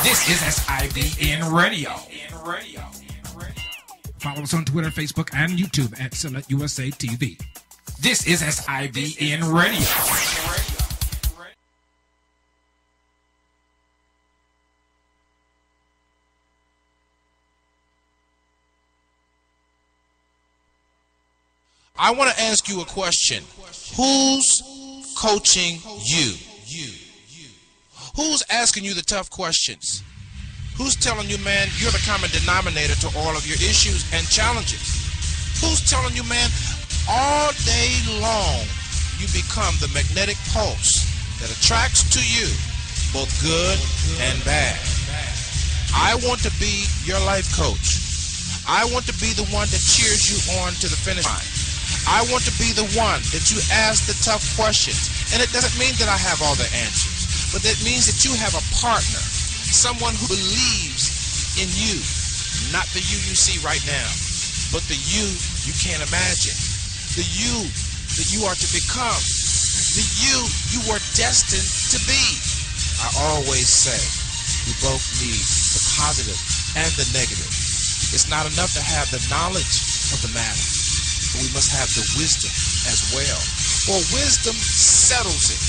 This is SIBN Radio. Follow us on Twitter, Facebook, and YouTube at Select USA TV. This is SIBN Radio. I want to ask you a question. Who's coaching you? Who's asking you the tough questions? Who's telling you, man, you're the common denominator to all of your issues and challenges? Who's telling you, man, all day long you become the magnetic pulse that attracts to you both good and bad? I want to be your life coach. I want to be the one that cheers you on to the finish line. I want to be the one that you ask the tough questions. And it doesn't mean that I have all the answers, but that means that you have a partner, someone who believes in you, not the you see right now, but the you can't imagine, the you that you are to become, the you are destined to be. I always say we both need the positive and the negative. It's not enough to have the knowledge of the matter, but we must have the wisdom as well. For wisdom settles it.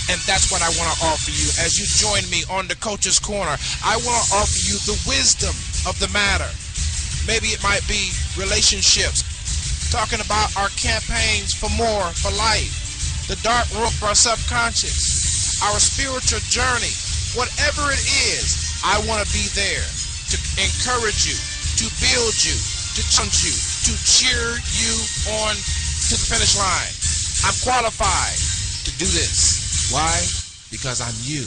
And that's what I want to offer you as you join me on the Coach's Corner. I want to offer you the wisdom of the matter. Maybe it might be relationships, talking about our campaigns for more, for life, the dark room of our subconscious, our spiritual journey. Whatever it is, I want to be there to encourage you, to build you, to challenge you, to cheer you on to the finish line. I'm qualified to do this. Why? Because I'm you.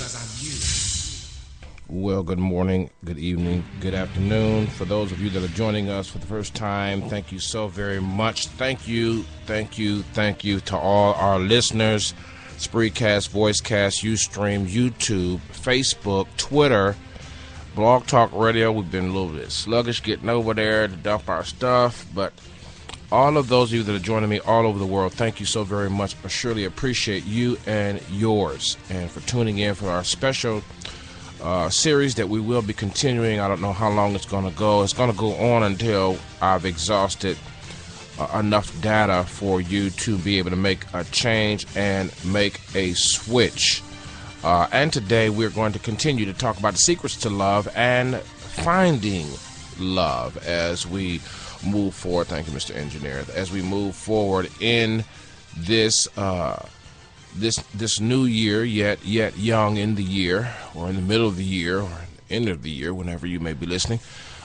Well, good morning, good evening, good afternoon. For those of you that are joining us for the first time, thank you so very much. Thank you to all our listeners. Spreaker, Voicecast, Ustream, YouTube, Facebook, Twitter, Blog Talk Radio. We've been a little bit sluggish getting over there to dump our stuff, but all of those of you that are joining me all over the world, thank you so very much. I surely appreciate you and yours, and for tuning in for our special series that we will be continuing. I don't know how long it's going to go. It's going to go on until I've exhausted enough data for you to be able to make a change and make a switch. And today we're going to continue to talk about the secrets to love and finding love as we move forward. Thank you, Mr. Engineer. As we move forward in this this new year, yet young in the year, or in the middle of the year, or end of the year, whenever you may be listening,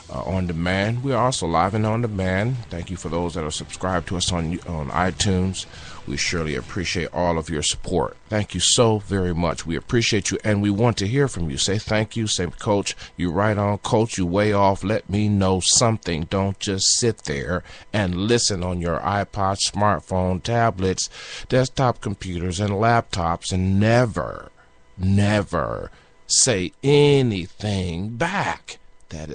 on demand. We are also live and on demand. Thank you for those that are subscribed to us on iTunes. We surely appreciate all of your support. Thank you so very much. We appreciate you, and we want to hear from you. Say thank you. Say, Coach, you right on. Coach, you way off. Let me know something. Don't just sit there and listen on your iPod, smartphone, tablets, desktop computers, and laptops, and never say anything back. That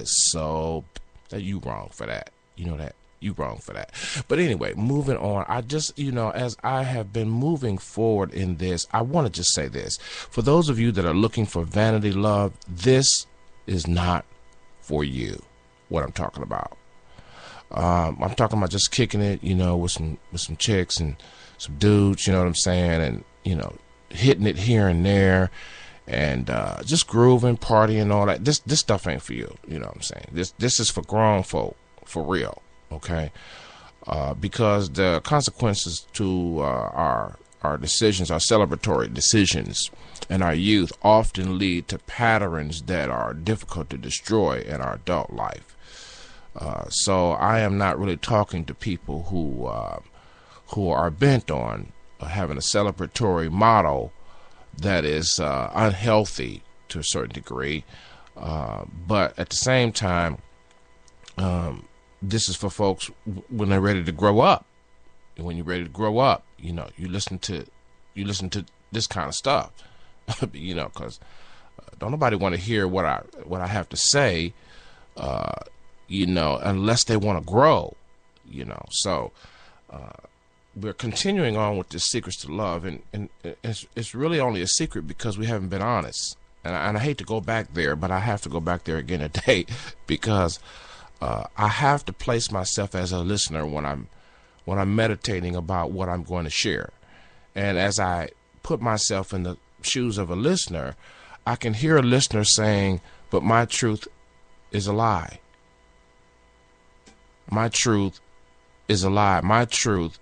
you wrong for that. You know that. You wrong for that. But anyway, moving on, I just, as I have been moving forward in this, I want to just say this. For those of you that are looking for vanity love, this is not for you, what I'm talking about. I'm talking about just kicking it, with some chicks and some dudes, you know what I'm saying, and, hitting it here and there, and just grooving, partying, all that. This stuff ain't for you, you know what I'm saying. This is for grown folk, for real. Okay, because the consequences to our decisions, our celebratory decisions, and our youth often lead to patterns that are difficult to destroy in our adult life. So I am not really talking to people who are bent on having a celebratory model that is unhealthy to a certain degree, but at the same time, this is for folks when they're ready to grow up. And when you're ready to grow up, you listen to this kind of stuff, because don't nobody want to hear what I have to say, unless they want to grow, So we're continuing on with this secrets to love, and it's really only a secret because we haven't been honest. and I hate to go back there, but I have to go back there again today because I have to place myself as a listener when I'm meditating about what I'm going to share. And as I put myself in the shoes of a listener, I can hear a listener saying, but my truth is a lie. My truth is a lie. My truth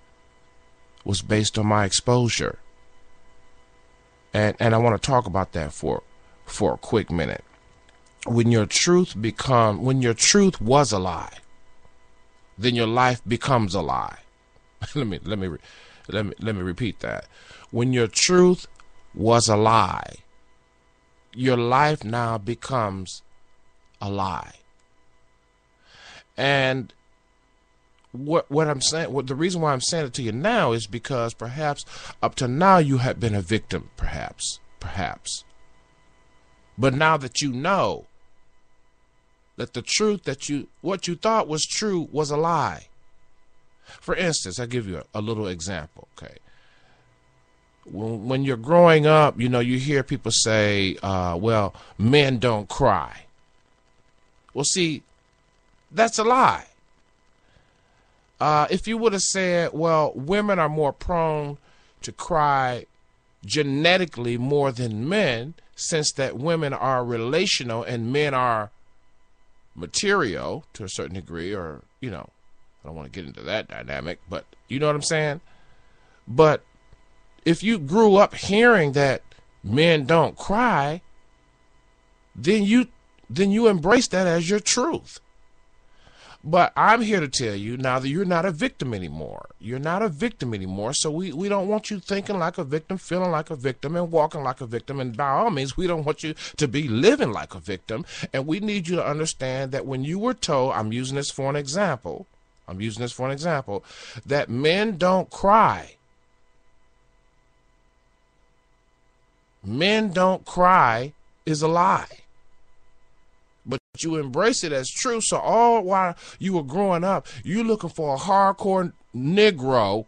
was based on my exposure. And I want to talk about that for a quick minute. When your truth was a lie, then your life becomes a lie. let me repeat that. When your truth was a lie, your life now becomes a lie. And what I'm saying, the reason why I'm saying it to you now is because perhaps up to now you have been a victim, perhaps. But now that you know that the truth what you thought was true was a lie. For instance, I'll give you a little example, okay? When you're growing up, you hear people say, well, men don't cry. Well, see, that's a lie. If you would have said, well, women are more prone to cry genetically more than men, since that women are relational and men are material to a certain degree, or, I don't want to get into that dynamic, but you know what I'm saying? But if you grew up hearing that men don't cry, then you embrace that as your truth. But I'm here to tell you now that you're not a victim anymore. You're not a victim anymore, so we don't want you thinking like a victim, feeling like a victim, and walking like a victim. And by all means, we don't want you to be living like a victim. And we need you to understand that when you were told, I'm using this for an example, that men don't cry. Men don't cry is a lie. But you embrace it as true. So all while you were growing up, you looking for a hardcore Negro,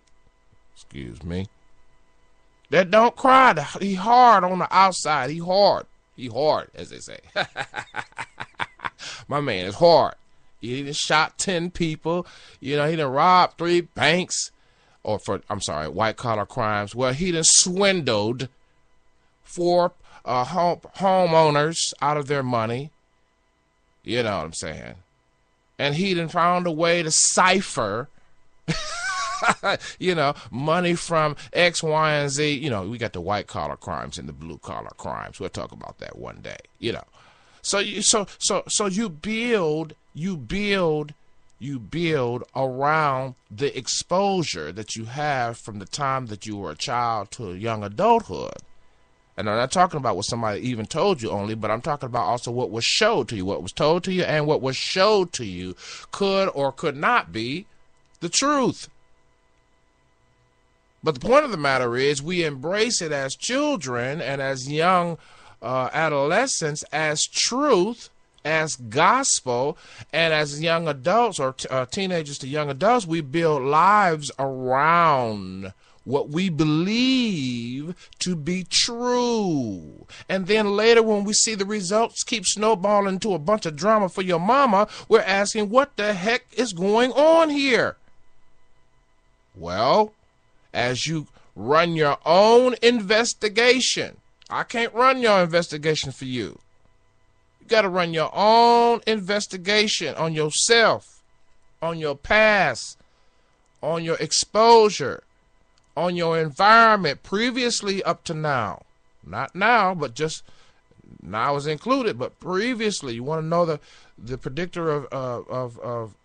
that don't cry. He hard on the outside. He hard, as they say. My man is hard. He done shot 10 people. He done robbed 3 banks, white collar crimes. Well, he done swindled 4 homeowners out of their money. You know what I'm saying? And he done found a way to cipher, money from X, Y, and Z. We got the white collar crimes and the blue collar crimes. We'll talk about that one day. So you build around the exposure that you have from the time that you were a child to young adulthood. And I'm not talking about what somebody even told you only, but I'm talking about also what was showed to you, what was told to you, and what was showed to you could or could not be the truth. But the point of the matter is we embrace it as children and as young adolescents as truth, as gospel, and as young adults or teenagers to young adults, we build lives around what we believe to be true. And then later when we see the results keep snowballing into a bunch of drama for your mama, we're asking, what the heck is going on here? Well, as you run your own investigation, I can't run your investigation for you. You got to run your own investigation on yourself, on your past, on your exposure, on your environment previously up to now. Not now, but just now is included, but previously. You want to know the predictor of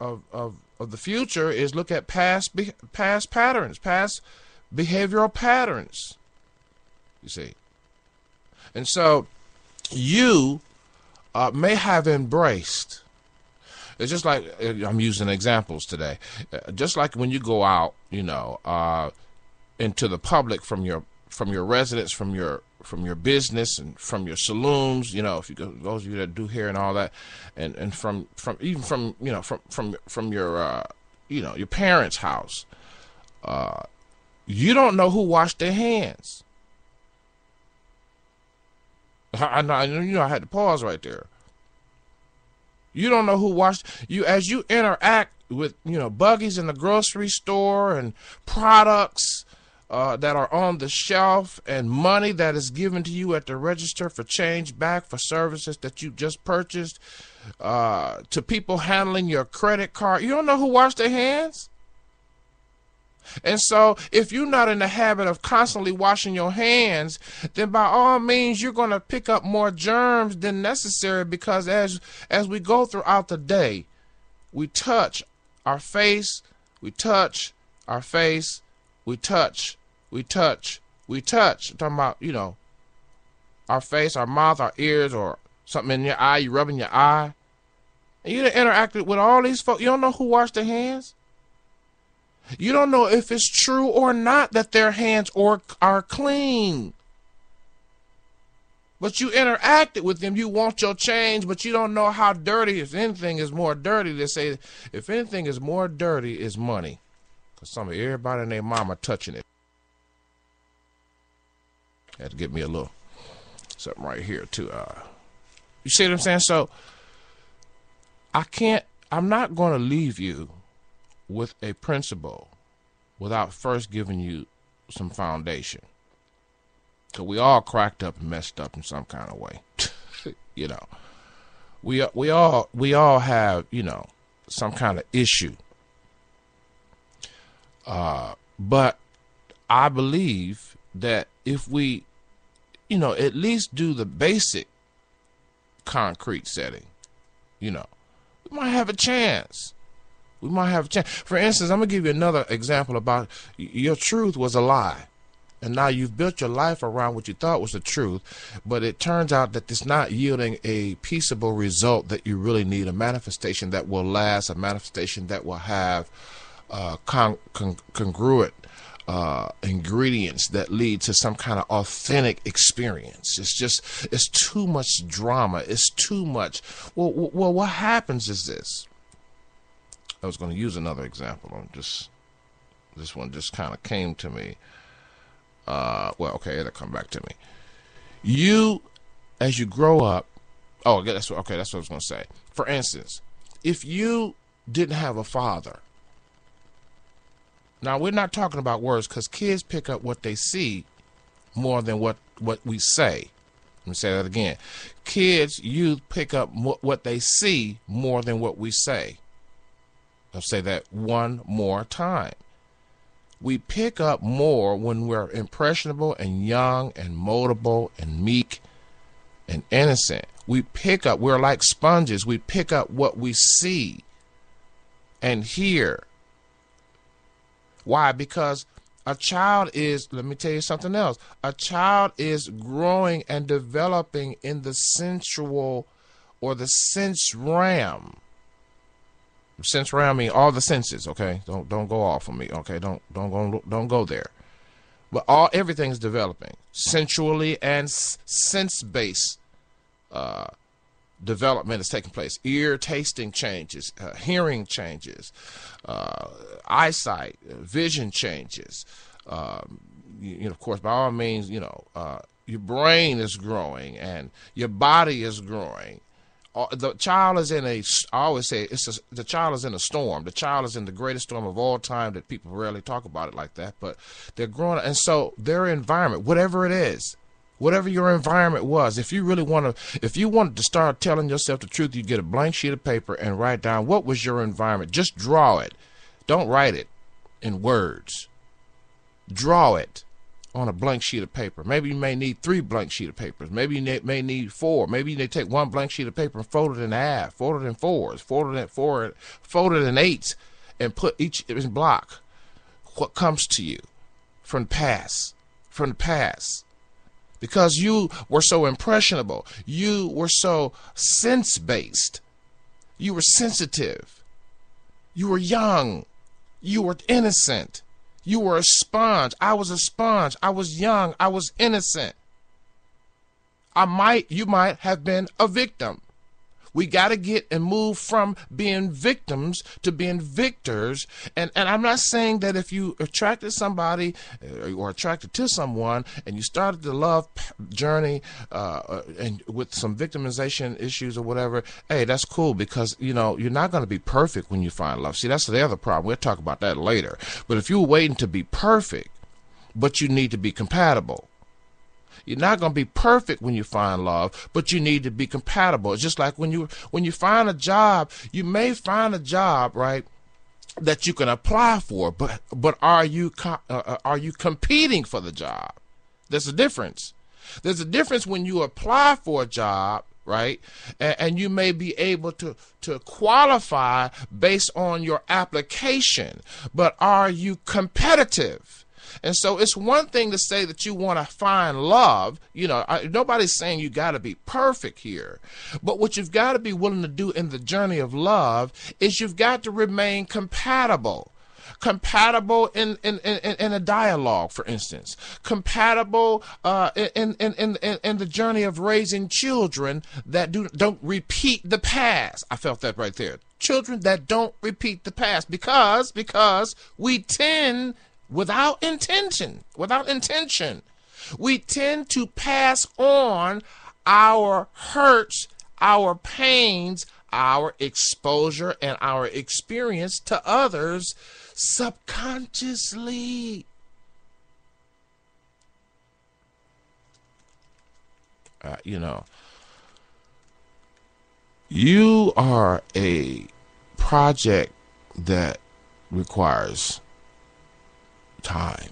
the future is look at past patterns, past behavioral patterns. You see. And so you may have embraced. It's just like, I'm using examples today, just like when you go out, into the public from your residence, from your business, and from your saloons, if you go, those of you that do hair and all that, and from your your parents' house, you don't know who washed their hands I had to pause right there. You don't know who washed you as you interact with, buggies in the grocery store and products that are on the shelf and money that is given to you at the register for change back for services that you just purchased, to people handling your credit card. You don't know who washed their hands? And so if you're not in the habit of constantly washing your hands, then by all means, you're going to pick up more germs than necessary, because as we go throughout the day, we touch our face, we touch our face, we touch. I'm talking about, our face, our mouth, our ears, or something in your eye, you rubbing your eye. And you interacted with all these folks. You don't know who washed their hands. You don't know if it's true or not that their hands are clean. But you interacted with them. You want your change, but you don't know how dirty. If anything is more dirty, they say, if anything is more dirty, is money. Because everybody and their mama touching it. Had to get me a little something right here too. You see what I'm saying? So I'm not going to leave you with a principle without first giving you some foundation. So we all cracked up and messed up in some kind of way. We all have, some kind of issue. But I believe that if we, at least do the basic concrete setting, we might have a chance. We might have a chance. For instance, I'm going to give you another example about your truth was a lie. And now you've built your life around what you thought was the truth, but it turns out that it's not yielding a peaceable result that you really need, a manifestation that will last, a manifestation that will have congruent ingredients that lead to some kind of authentic experience. It's too much drama. It's too much. Well, what happens is this. I was going to use another example. This one just kind of came to me. It'll come back to me. You, as you grow up, that's what I was going to say. For instance, if you didn't have a father, now we're not talking about words, because kids pick up what they see more than what we say. Let me say that again. Kids, you pick up what they see more than what we say. I'll say that one more time. We pick up more when we're impressionable and young and moldable and meek and innocent. We're like sponges. We pick up what we see and hear. Why? Because a child is, let me tell you something else. A child is growing and developing in the sensual or the sense realm. Sense realm means all the senses, okay? Don't go off on me, okay? Don't go there. But everything's developing sensually, and sense-based development is taking place. Ear tasting changes, hearing changes, eyesight, vision changes. Of course, by all means, your brain is growing and your body is growing. The child is I always say the child is in a storm. The child is in the greatest storm of all time that people rarely talk about it like that, but they're growing. And so their environment, whatever it is, whatever your environment was, if you wanted to start telling yourself the truth, you get a blank sheet of paper and write down what was your environment. Just draw it. Don't write it in words. Draw it on a blank sheet of paper. Maybe you may need 3 blank sheet of papers. Maybe you may need 4. Maybe you need to take 1 blank sheet of paper and fold it in half, fold it in 4s, fold it in 8s, and put each in block what comes to you from the past. Because you were so impressionable. You were so sense-based. You were sensitive. You were young. You were innocent. You were a sponge. I was a sponge. I was young. I was innocent. You might have been a victim. We got to get and move from being victims to being victors. And I'm not saying that if you attracted somebody or attracted to someone and you started the love journey and with some victimization issues or whatever, hey, that's cool, because, you're not going to be perfect when you find love. See, that's the other problem. We'll talk about that later. But if you're waiting to be perfect, but you need to be compatible. You're not going to be perfect when you find love, but you need to be compatible. It's just like when you find a job, you may find a job, right, that you can apply for, but are you competing for the job? There's a difference. There's a difference when you apply for a job, right, and you may be able to qualify based on your application, but are you competitive? And so it's one thing to say that you want to find love. Nobody's saying you got to be perfect here. But what you've got to be willing to do in the journey of love is you've got to remain compatible. Compatible in a dialogue, for instance. Compatible in the journey of raising children that don't repeat the past. I felt that right there. Children that don't repeat the past, because we tend, without intention, we tend to pass on our hurts, our pains, our exposure, and our experience to others subconsciously. You are a project that requires time.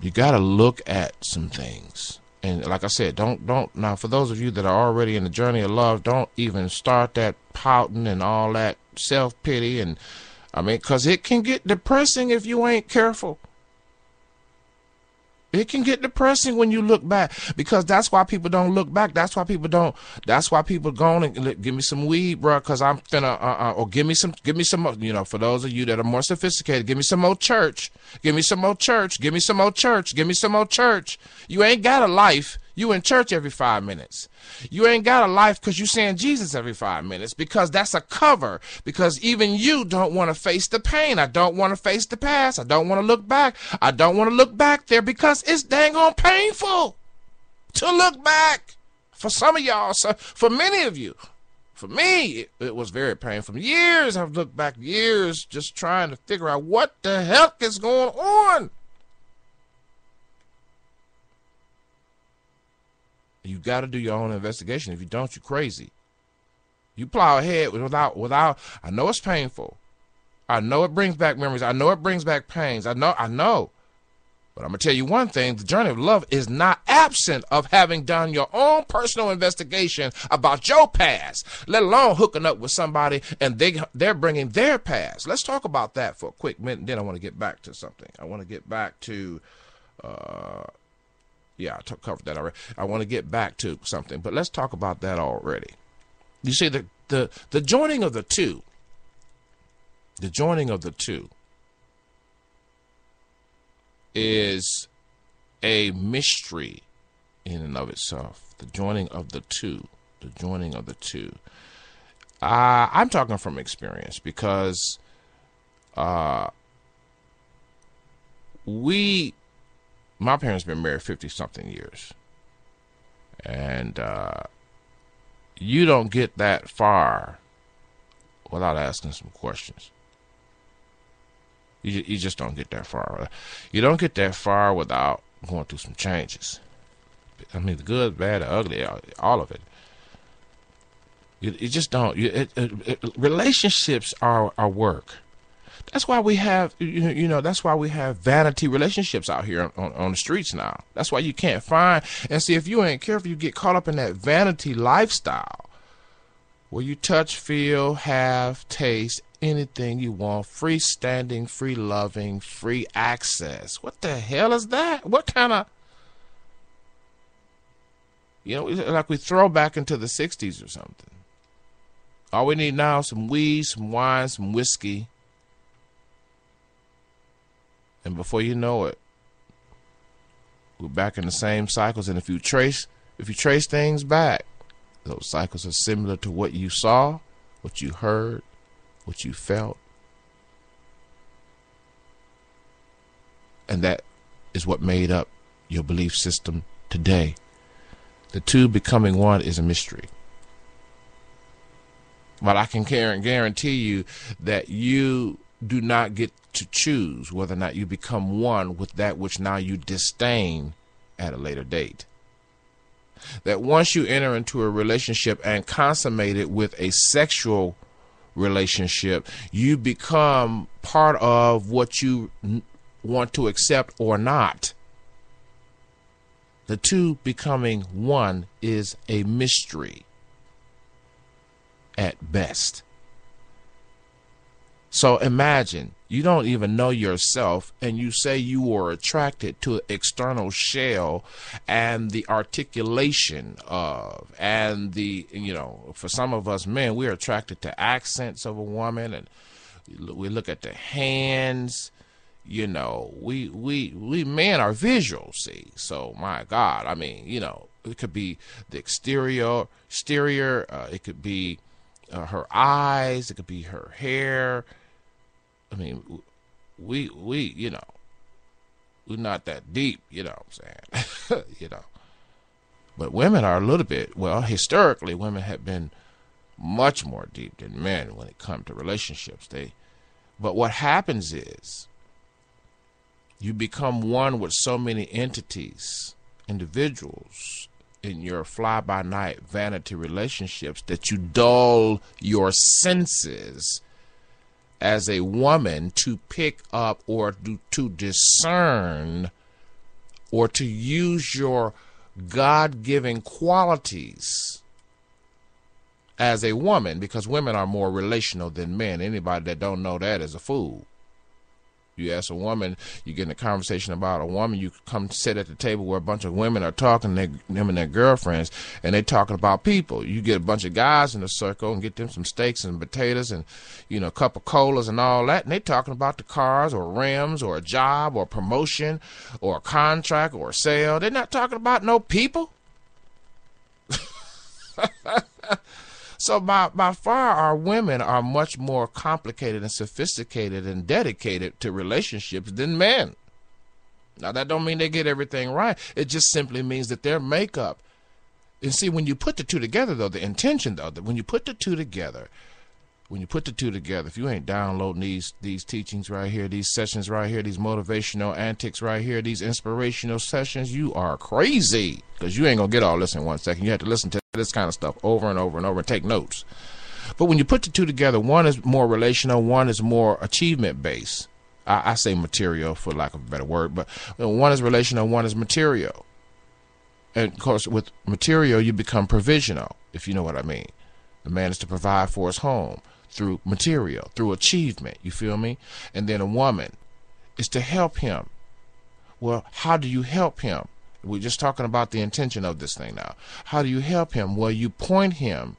You got to look at some things. And like I said, don't now, for those of you that are already in the journey of love, don't even start that pouting and all that self-pity. And because it can get depressing if you ain't careful. It can get depressing when you look back, because that's why people don't look back. That's why people go on and give me some weed, bro, because I'm finna, or give me some more, for those of you that are more sophisticated, give me some more church. Give me some more church. Give me some more church. Give me some more church. You ain't got a life. You in church every 5 minutes. You ain't got a life because you saying Jesus every 5 minutes, because that's a cover, because even you don't want to face the pain. I don't want to face the past. I don't want to look back. I don't want to look back there because it's dang on painful to look back. For some of y'all, for many of you, for me, it was very painful. Years I've looked back, years just trying to figure out what the heck is going on. You got to do your own investigation. If you don't, you're crazy. You plow ahead without. I know it's painful. I know it brings back memories. I know it brings back pains. I know. But I'm going to tell you one thing. The journey of love is not absent of having done your own personal investigation about your past, let alone hooking up with somebody and they're bringing their past. Let's talk about that for a quick minute. Then I want to get back to something. I want to get back to... Yeah, I covered that already. I want to get back to something, but let's talk about that already. You see, the joining of the two, is a mystery in and of itself. The joining of the two. I'm talking from experience, because my parents been married 50-something years, and you don't get that far without asking some questions. You just don't get that far. You don't get that far without going through some changes. I mean, the good, bad, the ugly, all of it. You just don't. Relationships are work. That's why we have, that's why we have vanity relationships out here on the streets now. That's why you can't find, and see, if you ain't careful, you get caught up in that vanity lifestyle where you touch, feel, have, taste, anything you want, free standing, free loving, free access. What the hell is that? What kind of, like we throw back into the 60s or something. All we need now is some weed, some wine, some whiskey. And before you know it, we're back in the same cycles. And if you trace things back, Those cycles are similar to what you saw, what you heard, what you felt. And that is what made up your belief system today. The two becoming one is a mystery. But I can guarantee you that you do not get to choose whether or not you become one with that which now you disdain at a later date. That once you enter into a relationship and consummate it with a sexual relationship, you become part of what you want to accept or not. The two becoming one is a mystery at best. So imagine you don't even know yourself and you say you are attracted to an external shell and the articulation of, and the, for some of us men, we're attracted to accents of a woman, and we look at the hands. We men are visual, see. So my God, I mean, it could be the exterior, it could be her eyes, it could be her hair. I mean, we're not that deep, you know what I'm saying? But women are a little bit, well, historically, women have been much more deep than men when it comes to relationships. But what happens is you become one with so many entities, individuals, in your fly-by-night vanity relationships that you dull your senses as a woman to pick up or to discern or to use your God-given qualities as a woman, because women are more relational than men. Anybody that don't know that is a fool. You ask a woman, you get in a conversation about a woman, you come sit at the table where a bunch of women are talking, them and their girlfriends, and they talking about people. You get a bunch of guys in the circle and get them some steaks and potatoes and, a cup of colas and all that, and they talking about the cars or rims or a job or promotion or a contract or a sale. They're not talking about no people. So by far, our women are much more complicated and sophisticated and dedicated to relationships than men. Now, that don't mean they get everything right. It just simply means that their makeup. And see, when you put the two together, though, the intention, though, that when you put the two together, if you ain't downloading these teachings right here, these sessions right here, these motivational antics right here, these inspirational sessions, you are crazy, because you ain't going to get all this in 1 second. You have to listen to this kind of stuff over and over and over and take notes. But when you put the two together, one is more relational, one is more achievement based. I say material for lack of a better word, but one is relational, one is material. And of course, with material, you become provisional, if you know what I mean. The man is to provide for his home through material, through achievement, you feel me? And then a woman is to help him. Well, how do you help him? We're just talking about the intention of this thing now. How do you help him? Well, you point him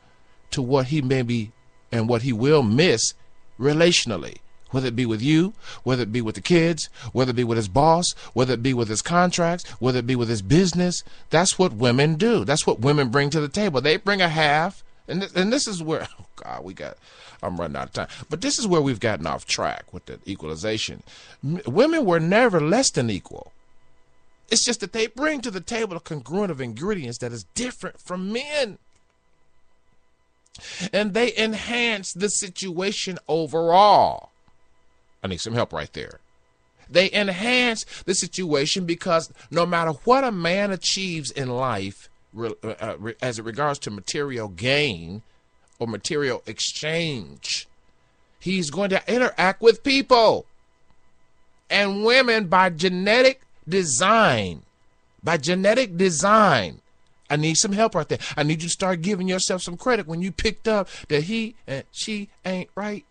to what he may be and what he will miss relationally, whether it be with you, whether it be with the kids, whether it be with his boss, whether it be with his contracts, whether it be with his business. That's what women do. That's what women bring to the table. They bring a half. And this is where, oh God, I'm running out of time. But this is where we've gotten off track with the equalization. Women were never less than equal. It's just that they bring to the table a congruent of ingredients that is different from men. And they enhance the situation overall. I need some help right there. They enhance the situation because no matter what a man achieves in life, as it regards to material gain or material exchange, he's going to interact with people. And women, by genetic design, I need some help right there. I need you to start giving yourself some credit when you picked up that he and she ain't right.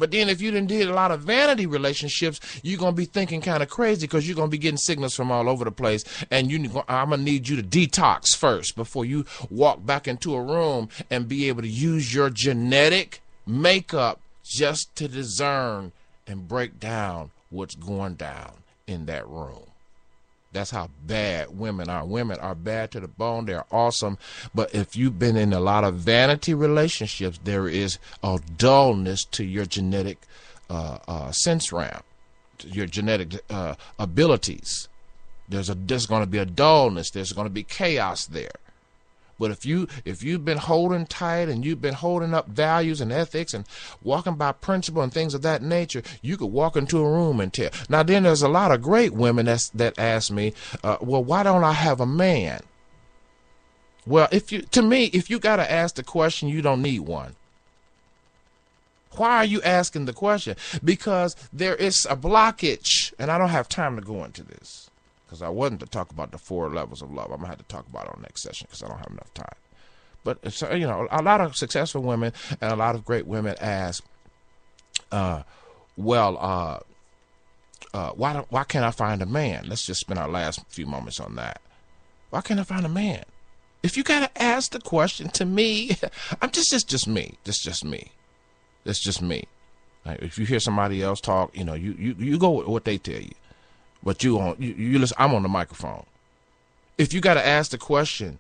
But then if you done did a lot of vanity relationships, you're going to be thinking kind of crazy because you're going to be getting signals from all over the place. And I'm going to need you to detox first before you walk back into a room and be able to use your genetic makeup just to discern and break down what's going down in that room. That's how bad women are. Women are bad to the bone. They're awesome. But if you've been in a lot of vanity relationships, there is a dullness to your genetic sense realm, to your genetic abilities. There's going to be a dullness. There's going to be chaos there. But if you've been holding tight and you've been holding up values and ethics and walking by principle and things of that nature, you could walk into a room and tell. Now then, there's a lot of great women that ask me, well, why don't I have a man? Well, if you got to ask the question, you don't need one. Why are you asking the question? Because there is a blockage, and I don't have time to go into this. Because I wasn't to talk about the 4 levels of love. I'm going to have to talk about it on the next session because I don't have enough time. But, a lot of successful women and a lot of great women ask, why can't I find a man? Let's just spend our last few moments on that. Why can't I find a man? If you got to ask the question to me, I'm just me. That's just me. That's just me. Like, if you hear somebody else talk, you go with what they tell you. But you listen. I'm on the microphone. If you got to ask the question,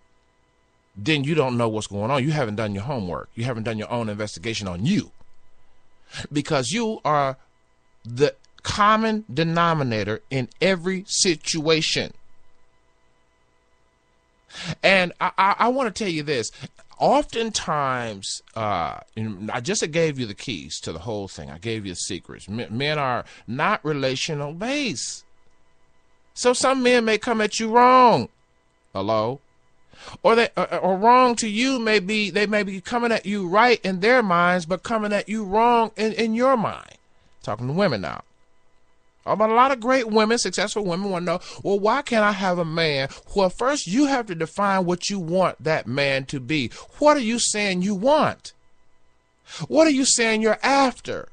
then you don't know what's going on. You haven't done your homework. You haven't done your own investigation on you, because you are the common denominator in every situation. And I want to tell you this. Oftentimes, I just gave you the keys to the whole thing. I gave you the secrets. Men are not relational base. So some men may come at you wrong. Hello? Or wrong to you they may be coming at you right in their minds, but coming at you wrong in your mind. Talking to women now. But a lot of great women, successful women, want to know, well, why can't I have a man? Well, first you have to define what you want that man to be. What are you saying you want? What are you saying you're after?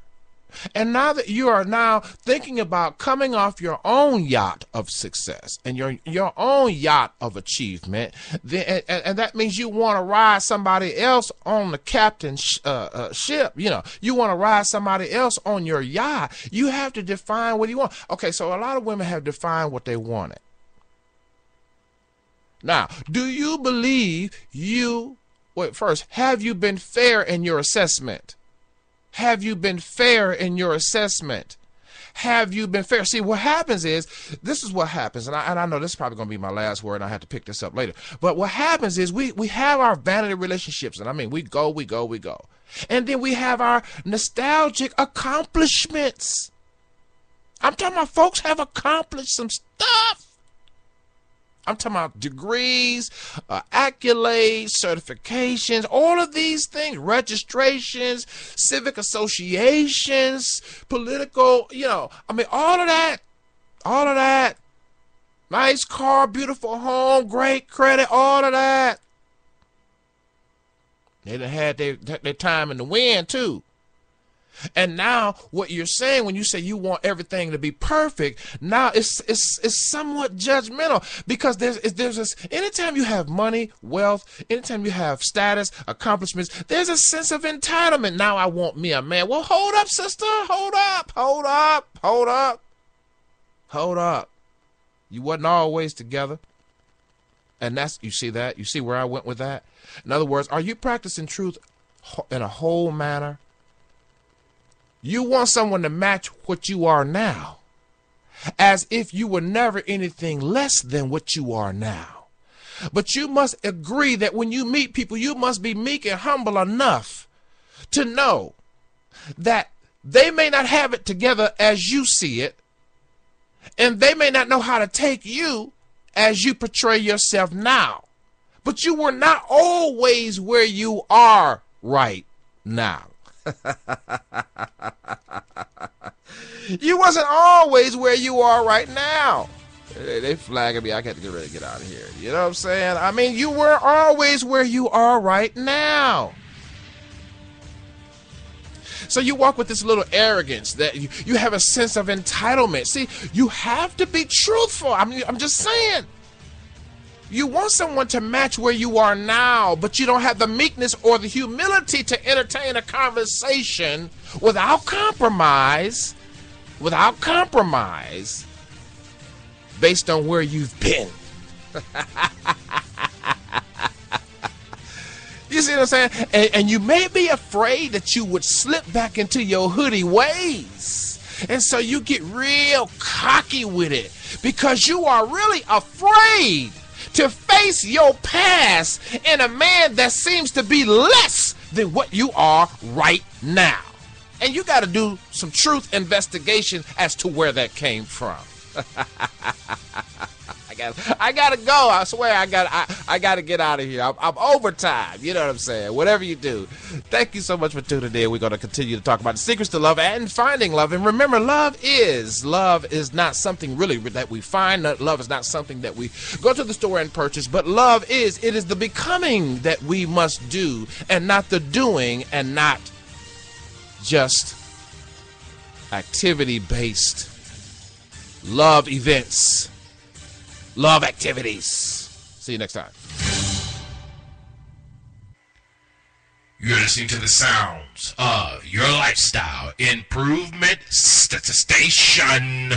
And now that you are now thinking about coming off your own yacht of success and your own yacht of achievement, and that means you want to ride somebody else on the captain's ship. You want to ride somebody else on your yacht. You have to define what you want. Okay, so a lot of women have defined what they wanted. Now, do you believe first, have you been fair in your assessment? Have you been fair in your assessment? Have you been fair? See, what happens is, this is what happens, and I know this is probably going to be my last word, and I have to pick this up later. But what happens is we have our vanity relationships, and I mean, we go. And then we have our nostalgic accomplishments. I'm talking about folks have accomplished some stuff. I'm talking about degrees, accolades, certifications, all of these things, registrations, civic associations, political, all of that. Nice car, beautiful home, great credit, all of that. They done had their time in the wind too. And now what you're saying when you say you want everything to be perfect, now it's somewhat judgmental, because there's this, anytime you have money, wealth, anytime you have status, accomplishments, there's a sense of entitlement. Now I want me a man. Well, hold up, sister. Hold up. You wasn't always together. And you see where I went with that? In other words, are you practicing truth in a whole manner? You want someone to match what you are now, as if you were never anything less than what you are now. But you must agree that when you meet people, you must be meek and humble enough to know that they may not have it together as you see it, and they may not know how to take you as you portray yourself now. But you were not always where you are right now. You wasn't always where you are right now. They flagging me. I got to get ready to get out of here. You know what I'm saying? I mean, you weren't always where you are right now. So you walk with this little arrogance that you have a sense of entitlement. See, you have to be truthful. I'm just saying. You want someone to match where you are now, but you don't have the meekness or the humility to entertain a conversation without compromise. based on where you've been. You see what I'm saying? And you may be afraid that you would slip back into your hoodie ways. And so you get real cocky with it because you are really afraid to face your past in a man that seems to be less than what you are right now. And you got to do some truth investigation as to where that came from. I gotta go. I swear I gotta get out of here. I'm overtime. You know what I'm saying? Whatever you do. Thank you so much for tuning in. We're gonna continue to talk about the secrets to love and finding love. And remember, love is not something really that we find. Love is not something that we go to the store and purchase. But it is the becoming that we must do, and not the doing, and not just activity-based love events. Love activities. See you next time. You're listening to the sounds of your lifestyle improvement station.